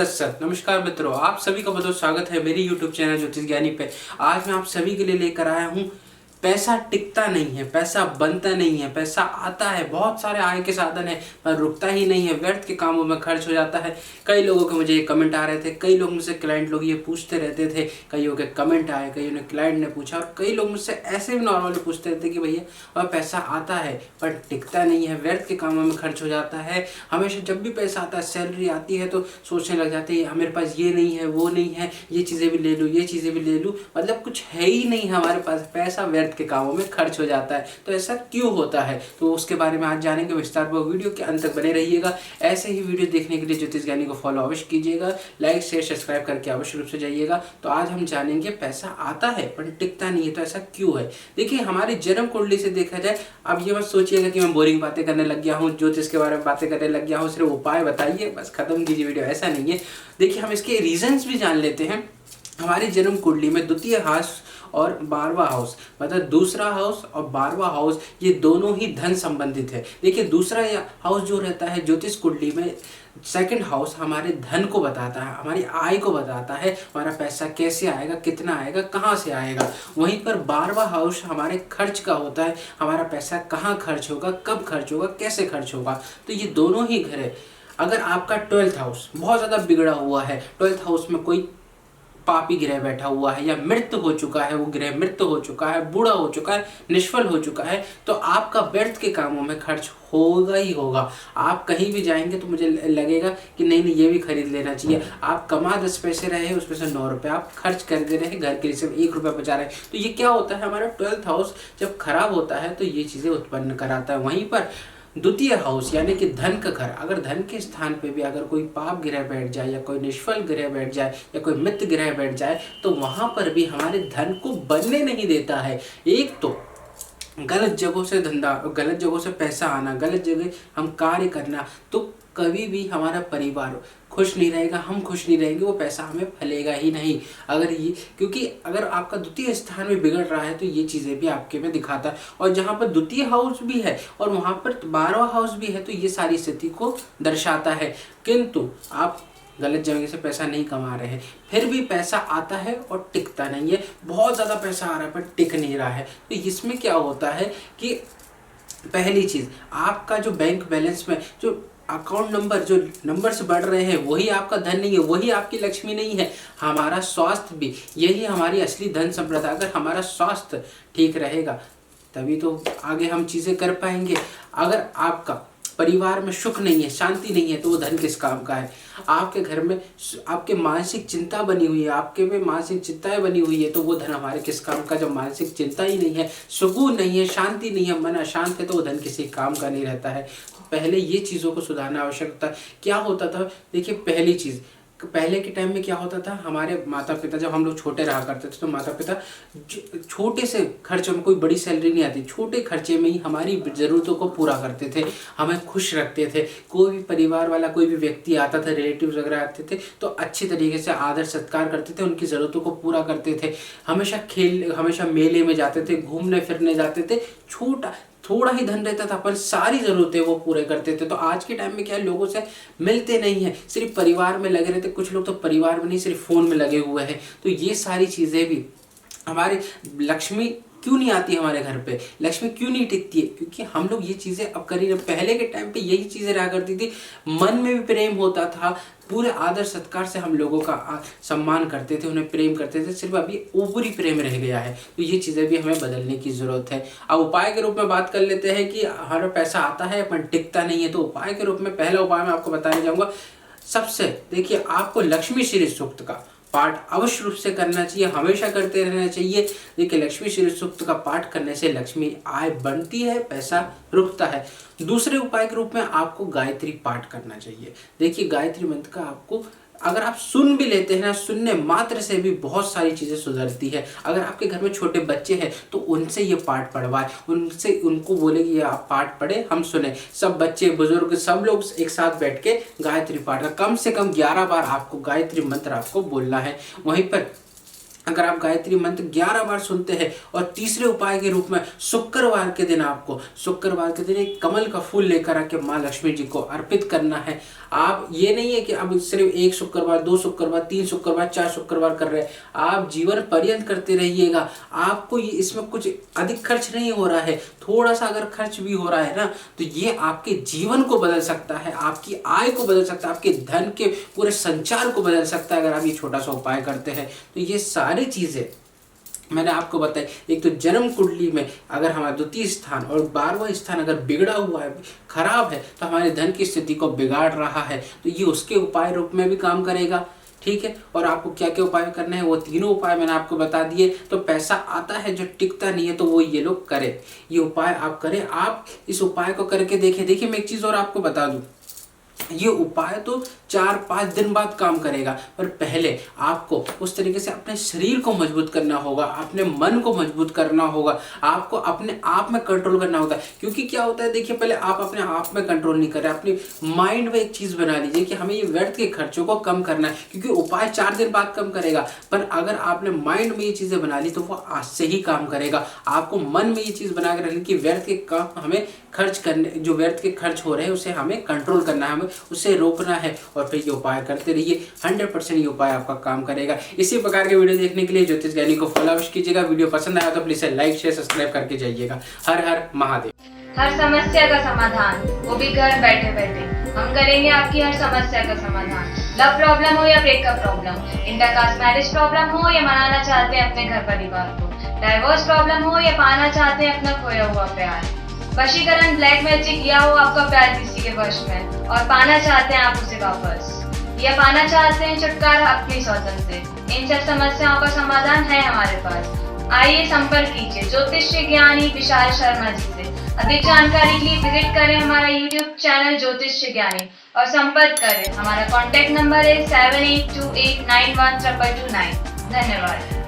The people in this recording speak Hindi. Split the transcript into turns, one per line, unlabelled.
तत्सत। नमस्कार मित्रों, आप सभी का बहुत बहुत स्वागत है मेरी YouTube चैनल ज्योतिष ज्ञानी पे। आज मैं आप सभी के लिए लेकर आया हूँ पैसा टिकता नहीं है, पैसा बनता नहीं है, पैसा आता है, बहुत सारे आय के साधन है पर रुकता ही नहीं है, व्यर्थ के कामों में खर्च हो जाता है। कई लोगों के मुझे ये कमेंट आ रहे थे, कई लोग मुझसे क्लाइंट लोग ये पूछते रहते थे, कईयों के कमेंट आए, कईयों ने क्लाइंट ने पूछा और कई लोग मुझसे ऐसे भी नॉर्मली पूछते रहते कि भैया वह पैसा आता है पर टिकता नहीं है, व्यर्थ के कामों में खर्च हो जाता है। हमेशा जब भी पैसा आता है, सैलरी आती है तो सोचने लग जाते हैं मेरे पास ये नहीं है, वो नहीं है, ये चीज़ें भी ले लूँ, ये चीज़ें भी ले लूँ, मतलब कुछ है ही नहीं हमारे पास, पैसा व्यर्थ के कामों में खर्च हो जाता है। तो ऐसा क्यों होता है, तो उसके बारे में आज जानेंगे विस्तारपूर्वक। वीडियो के अंत तक बने रहिएगा। ऐसे ही वीडियो देखने के लिए ज्योतिष ज्ञानी को फॉलो अवश्य कीजिएगा, लाइक शेयर सब्सक्राइब करके अवश्य रूप से जाइएगा। तो आज हम जानेंगे पैसा आता है पर टिकता नहीं है, तो ऐसा क्यों है। देखिए, हमारी जन्म कुंडली से देखा जाए, अब ये मत सोचिएगा कि मैं बोरिंग बातें करने लग गया हूँ, ज्योतिष के बारे में बातें करने लग गया हूँ, सिर्फ उपाय बताइए बस खत्म कीजिए वीडियो, ऐसा नहीं है। देखिए, हम इसके रीजंस भी जान लेते हैं। हमारी जन्म कुंडली में द्वितीय हाउस और 12वां हाउस, मतलब दूसरा हाउस और 12वां हाउस, ये दोनों ही धन संबंधित है। देखिए, दूसरा हाउस जो रहता है ज्योतिष कुंडली में, सेकंड हाउस हमारे धन को बताता है, हमारी आय को बताता है, हमारा पैसा कैसे आएगा, कितना आएगा, कहाँ से आएगा। वहीं पर 12वां हाउस हमारे खर्च का होता है, हमारा पैसा कहाँ खर्च होगा, कब खर्च होगा, कैसे खर्च होगा। तो ये दोनों ही घर है। अगर आपका 12th हाउस बहुत ज़्यादा बिगड़ा हुआ है, 12th हाउस में कोई पापी ग्रह बैठा हुआ है या मृत हो चुका है, वो ग्रह मृत हो चुका है, बूढ़ा हो चुका है, निष्फल हो चुका है, तो आपका व्यर्थ के कामों में खर्च होगा ही होगा। आप कहीं भी जाएंगे तो मुझे लगेगा कि नहीं नहीं ये भी खरीद लेना चाहिए। आप कमा 10 पैसे रहे, उसमें से 9 रुपये आप खर्च कर दे रहे हैं, घर के लिए सिर्फ 1 रुपया बचा रहे हैं। तो ये क्या होता है, हमारा 12th हाउस जब खराब होता है तो ये चीज़ें उत्पन्न कराता है। वहीं पर द्वितीय हाउस यानी कि धन का घर, अगर धन के स्थान पे भी अगर कोई पाप ग्रह बैठ जाए या कोई निष्फल ग्रह बैठ जाए या कोई मित्र ग्रह बैठ जाए तो वहां पर भी हमारे धन को बनने नहीं देता है। एक तो गलत जगहों से धंधा, गलत जगहों से पैसा आना, गलत जगह हम कार्य करना, तो कभी भी हमारा परिवार खुश नहीं रहेगा, हम खुश नहीं रहेंगे, वो पैसा हमें फलेगा ही नहीं। अगर ये, क्योंकि अगर आपका द्वितीय स्थान में बिगड़ रहा है तो ये चीज़ें भी आपके में दिखाता है। और जहाँ पर द्वितीय हाउस भी है और वहाँ पर 12वां हाउस भी है तो ये सारी स्थिति को दर्शाता है। किंतु आप गलत जगह से पैसा नहीं कमा रहे हैं, फिर भी पैसा आता है और टिकता नहीं है। बहुत ज़्यादा पैसा आ रहा है पर टिक नहीं रहा है। तो इसमें क्या होता है कि पहली चीज़, आपका जो बैंक बैलेंस में जो अकाउंट नंबर, जो नंबर्स बढ़ रहे हैं वही आपका धन नहीं है, वही आपकी लक्ष्मी नहीं है। हमारा स्वास्थ्य भी, यही हमारी असली धन संपदा। अगर हमारा स्वास्थ्य ठीक रहेगा तभी तो आगे हम चीज़ें कर पाएंगे। अगर आपका परिवार में सुख नहीं है, शांति नहीं है, तो वो धन किस काम का है। आपके घर में आपके मानसिक चिंता बनी हुई है, आपके में मानसिक चिंताएं बनी हुई है, तो वो धन हमारे किस काम का। जब मानसिक चिंता ही नहीं है, सुकून नहीं है, शांति नहीं है, मन अशांत है, तो वो धन किसी काम का नहीं रहता है। तो पहले ये चीज़ों को सुधारना आवश्यक होता है। क्या होता था, देखिए, पहली चीज़, पहले के टाइम में क्या होता था, हमारे माता पिता, जब हम लोग छोटे रहा करते थे तो माता पिता छोटे से खर्चों में, कोई बड़ी सैलरी नहीं आती, छोटे खर्चे में ही हमारी ज़रूरतों को पूरा करते थे, हमें खुश रखते थे। कोई भी परिवार वाला, कोई भी व्यक्ति आता था, रिलेटिव्स वगैरह आते थे तो अच्छी तरीके से आदर सत्कार करते थे, उनकी ज़रूरतों को पूरा करते थे। हमेशा मेले में जाते थे, घूमने फिरने जाते थे। थोड़ा ही धन रहता था पर सारी ज़रूरतें वो पूरे करते थे। तो आज के टाइम में क्या है, लोगों से मिलते नहीं हैं, सिर्फ परिवार में लगे रहते। कुछ लोग तो परिवार में नहीं, सिर्फ फ़ोन में लगे हुए हैं। तो ये सारी चीज़ें भी, हमारी लक्ष्मी क्यों नहीं आती हमारे घर पे, लक्ष्मी क्यों नहीं टिकती है, क्योंकि हम लोग ये चीज़ें अब कर ही रहे। पहले के टाइम पे यही चीज़ें रहा करती थी, मन में भी प्रेम होता था, पूरे आदर सत्कार से हम लोगों का सम्मान करते थे, उन्हें प्रेम करते थे। सिर्फ अभी ऊपरी प्रेम रह गया है, तो ये चीज़ें भी हमें बदलने की ज़रूरत है। अब उपाय के रूप में बात कर लेते हैं कि हमारा पैसा आता है पर टिकता नहीं है। तो उपाय के रूप में पहला उपाय मैं आपको बताने जाऊँगा। सबसे देखिए, आपको लक्ष्मी श्री सूक्त का पाठ अवश्य रूप से करना चाहिए, हमेशा करते रहना चाहिए। देखिए, लक्ष्मी श्री सूक्त का पाठ करने से लक्ष्मी आय बनती है, पैसा रुकता है। दूसरे उपाय के रूप में आपको गायत्री पाठ करना चाहिए। देखिए, गायत्री मंत्र का आपको, अगर आप सुन भी लेते हैं ना, सुनने मात्र से भी बहुत सारी चीज़ें सुधरती है। अगर आपके घर में छोटे बच्चे हैं तो उनसे ये पाठ पढ़वाएं, उनको बोले कि ये आप पाठ पढ़े, हम सुने। सब बच्चे, बुजुर्ग, सब लोग एक साथ बैठ के गायत्री पाठ, कम से कम 11 बार आपको गायत्री मंत्र आपको बोलना है। वहीं पर अगर आप गायत्री मंत्र 11 बार सुनते हैं और तीसरे उपाय के रूप में शुक्रवार के दिन आपको शुक्रवार के दिन एक कमल का फूल लेकर आके माँ लक्ष्मी जी को अर्पित करना है। आप ये नहीं है कि अब सिर्फ 1 शुक्रवार, 2 शुक्रवार, 3 शुक्रवार, 4 शुक्रवार कर रहे हैं, आप जीवन पर्यंत करते रहिएगा। आपको ये इसमें कुछ अधिक खर्च नहीं हो रहा है, थोड़ा सा अगर खर्च भी हो रहा है ना तो ये आपके जीवन को बदल सकता है, आपकी आय को बदल सकता है, आपके धन के पूरे संचार को बदल सकता है अगर आप ये छोटा सा उपाय करते हैं। तो ये सारी चीजें मैंने आपको बताई। एक तो जन्म कुंडली में अगर हमारा द्वितीय स्थान और 12वां स्थान अगर बिगड़ा हुआ है, खराब है, तो हमारे धन की स्थिति को बिगाड़ रहा है, तो ये उसके उपाय रूप में भी काम करेगा। ठीक है, और आपको क्या क्या उपाय करने हैं वो तीनों उपाय मैंने आपको बता दिए। तो पैसा आता है जो टिकता नहीं है, तो वो ये लोग करें, ये उपाय आप करें। आप इस उपाय को करके देखिए मैं एक चीज और आपको बता दूं, ये उपाय तो 4-5 दिन बाद काम करेगा, पर पहले आपको उस तरीके से अपने शरीर को मजबूत करना होगा, अपने मन को मजबूत करना होगा, आपको अपने आप में कंट्रोल करना होगा। क्योंकि क्या होता है, देखिए पहले आप अपने आप में कंट्रोल नहीं कर रहे, अपनी माइंड में एक चीज बना लीजिए कि हमें ये व्यर्थ के खर्चों को कम करना है, क्योंकि उपाय 4 दिन बाद कम करेगा, पर अगर आपने माइंड में ये चीजें बना ली तो वो आज से ही काम करेगा। आपको मन में ये चीज बना के रखनी कि व्यर्थ के काम हमें खर्च करने, जो व्यर्थ के खर्च हो रहे हैं उसे हमें कंट्रोल करना है, हमें उसे रोकना है, और फिर ये उपाय करते रहिए। 100% ये उपाय आपका काम करेगा। इसी प्रकार के वीडियो देखने के लिए ज्योतिष ज्ञानी को फॉलो अवश्य कीजिएगा। वीडियो पसंद आया तो प्लीज लाइक शेयर सब्सक्राइब करके जाइएगा। हर हर महादेव।
हर समस्या का समाधान, वो भी घर बैठे बैठे। हम करेंगे आपकी हर समस्या का समाधान। लव प्रॉब्लम हो या breakup problem, intercaste marriage problem हो या मनाना चाहते हैं अपने घर परिवार को, डाइवोर्स प्रॉब्लम हो या पाना चाहते हैं अपना खोया हुआ प्यार, वशीकरण, ब्लैक मैजिक किया हो आपका प्यार किसी के वश में और पाना चाहते हैं आप उसे वापस, या पाना चाहते हैं छुटकारा अपनी सौतन से, इन सब समस्याओं का समाधान है हमारे पास। आइए संपर्क कीजिए ज्योतिष ज्ञानी विशाल शर्मा जी से। अधिक जानकारी के लिए विजिट करें हमारा YouTube चैनल ज्योतिष ज्ञानी और संपर्क करें। हमारा कॉन्टैक्ट नंबर है 7828912229। धन्यवाद।